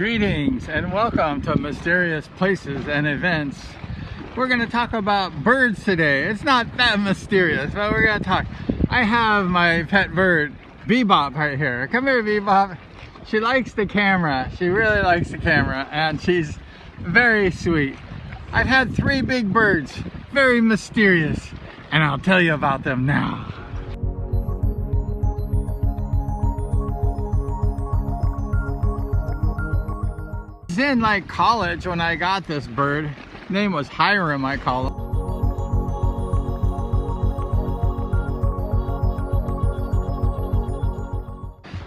Greetings and welcome to Mysterious Places and Events. We're going to talk about birds today. It's not that mysterious, but we're going to talk. I have my pet bird, Beebop, right here. Come here, Beebop. She likes the camera. She really likes the camera, and she's very sweet. I've had 3 big birds, very mysterious, and I'll tell you about them now. I was in like college when I got this bird. His name was Hiram, I call him.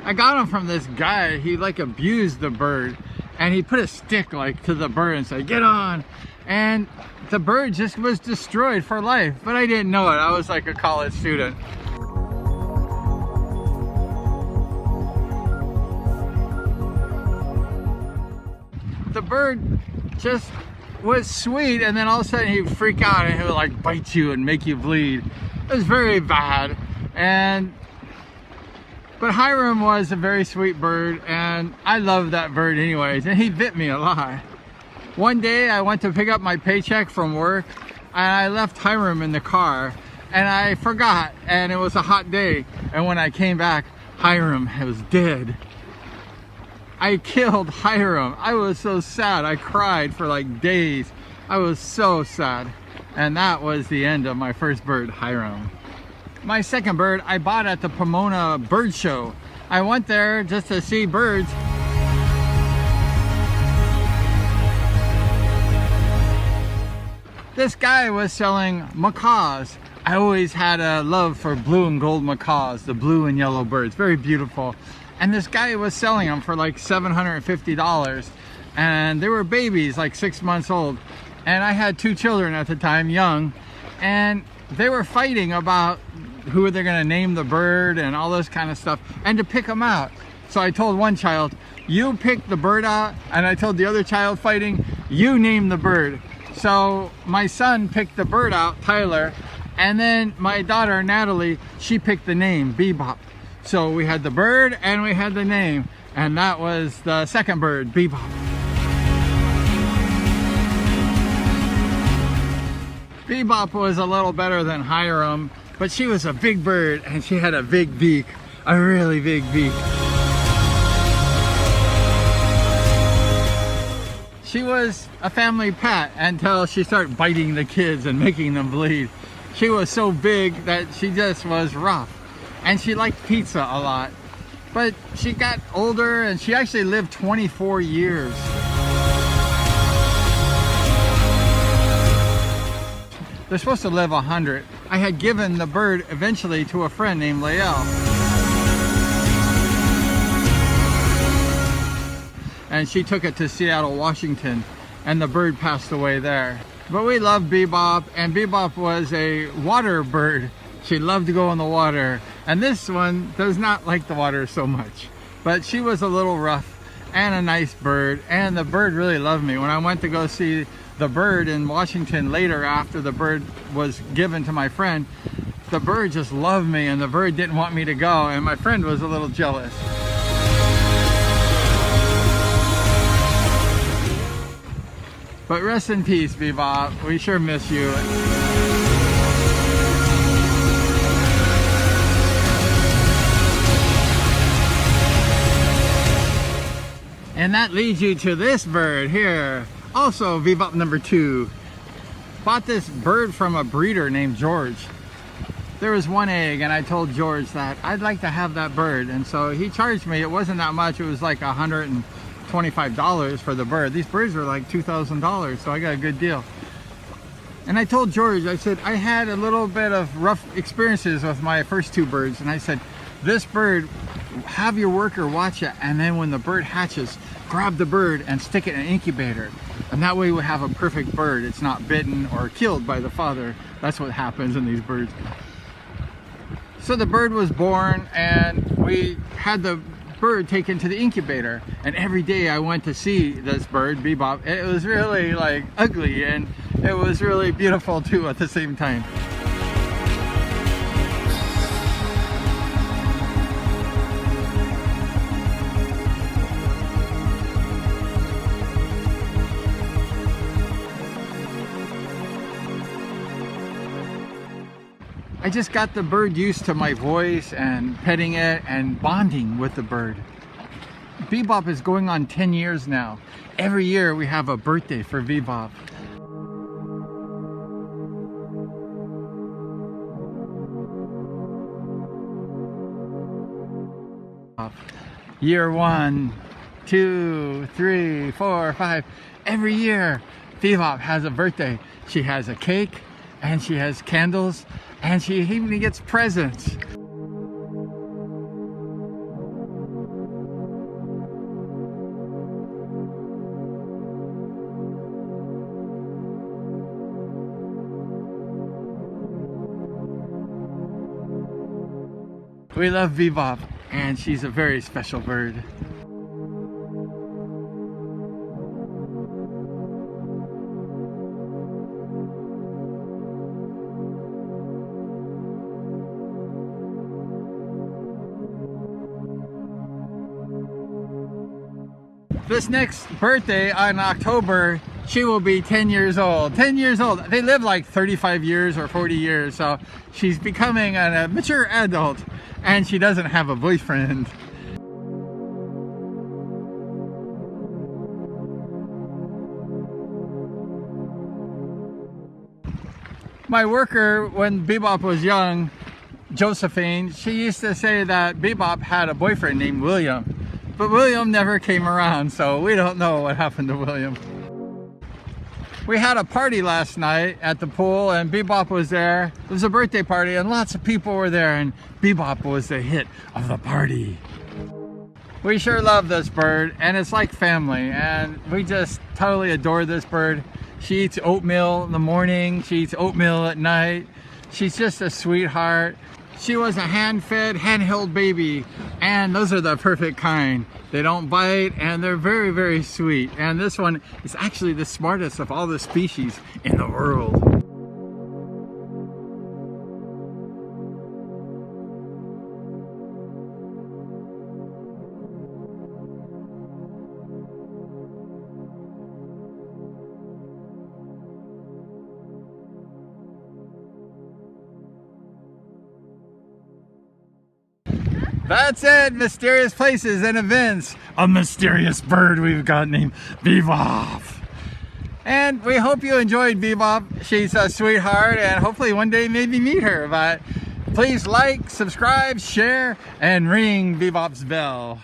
I got him from this guy. He like abused the bird, and he put a stick like to the bird and said, "Get on," and the bird just was destroyed for life. But I didn't know it. I was like a college student. The bird just was sweet, and then all of a sudden he'd freak out and he would like bite you and make you bleed. It was very bad. But Hiram was a very sweet bird, and I loved that bird anyways, and he bit me a lot. One day I went to pick up my paycheck from work, and I left Hiram in the car, and I forgot, and it was a hot day, and when I came back, Hiram was dead. I killed Hiram. I was so sad. I cried for like days. I was so sad. And that was the end of my first bird, Hiram. My second bird I bought at the Pomona Bird Show. I went there just to see birds. This guy was selling macaws. I always had a love for blue and gold macaws, the blue and yellow birds, very beautiful. And this guy was selling them for like $750, and they were babies, like 6 months old. And I had 2 children at the time, young, and they were fighting about who they're gonna name the bird and all this kind of stuff, and to pick them out. So I told one child, "You pick the bird out," and I told the other child fighting, "You name the bird." So my son picked the bird out, Tyler, and then my daughter, Natalie, she picked the name, Beebop. So we had the bird and we had the name, and that was the second bird, Beebop. Beebop was a little better than Hiram, but she was a big bird and she had a big beak, a really big beak. She was a family pet until she started biting the kids and making them bleed. She was so big that she just was rough. And she liked pizza a lot. But she got older, and she actually lived 24 years. They're supposed to live 100. I had given the bird eventually to a friend named Lael. And she took it to Seattle, Washington, and the bird passed away there. But we loved Beebop, and Beebop was a water bird. She loved to go in the water, and this one does not like the water so much. But she was a little rough and a nice bird, and the bird really loved me. When I went to go see the bird in Washington later after the bird was given to my friend, the bird just loved me, and the bird didn't want me to go, and my friend was a little jealous. But rest in peace, Beebop. We sure miss you. And that leads you to this bird here. Also Beebop number 2. Bought this bird from a breeder named George. There was 1 egg, and I told George that I'd like to have that bird. And so he charged me, it wasn't that much, it was like $125 for the bird. These birds were like $2,000, so I got a good deal. And I told George, I said, I had a little bit of rough experiences with my first 2 birds, and I said, this bird, have your worker watch it, and then when the bird hatches, grab the bird and stick it in an incubator, and that way we have a perfect bird. It's not bitten or killed by the father. That's what happens in these birds. So the bird was born, and we had the bird taken to the incubator, and every day I went to see this bird, Beebop. It was really like ugly, and it was really beautiful too at the same time. I just got the bird used to my voice and petting it and bonding with the bird. Beebop is going on 10 years now. Every year we have a birthday for Beebop. Year 1, 2, 3, 4, 5. Every year Beebop has a birthday. She has a cake and she has candles and she even gets presents. We love Beebop, and she's a very special bird. This next birthday in October, she will be 10 years old. 10 years old. They live like 35 years or 40 years, so she's becoming a mature adult, and she doesn't have a boyfriend. My worker, when Beebop was young, Josephine, she used to say that Beebop had a boyfriend named William. But William never came around, so we don't know what happened to William. We had a party last night at the pool and Beebop was there. It was a birthday party and lots of people were there and Beebop was the hit of the party. We sure love this bird and it's like family and we just totally adore this bird. She eats oatmeal in the morning, she eats oatmeal at night. She's just a sweetheart. She was a hand-fed, hand-held baby, and those are the perfect kind. They don't bite, and they're very, very sweet. And this one is actually the smartest of all the species in the world. That's it, mysterious places and events. A mysterious bird we've got named Beebop. And we hope you enjoyed Beebop. She's a sweetheart and hopefully one day maybe meet her. But please like, subscribe, share, and ring Beebop's bell.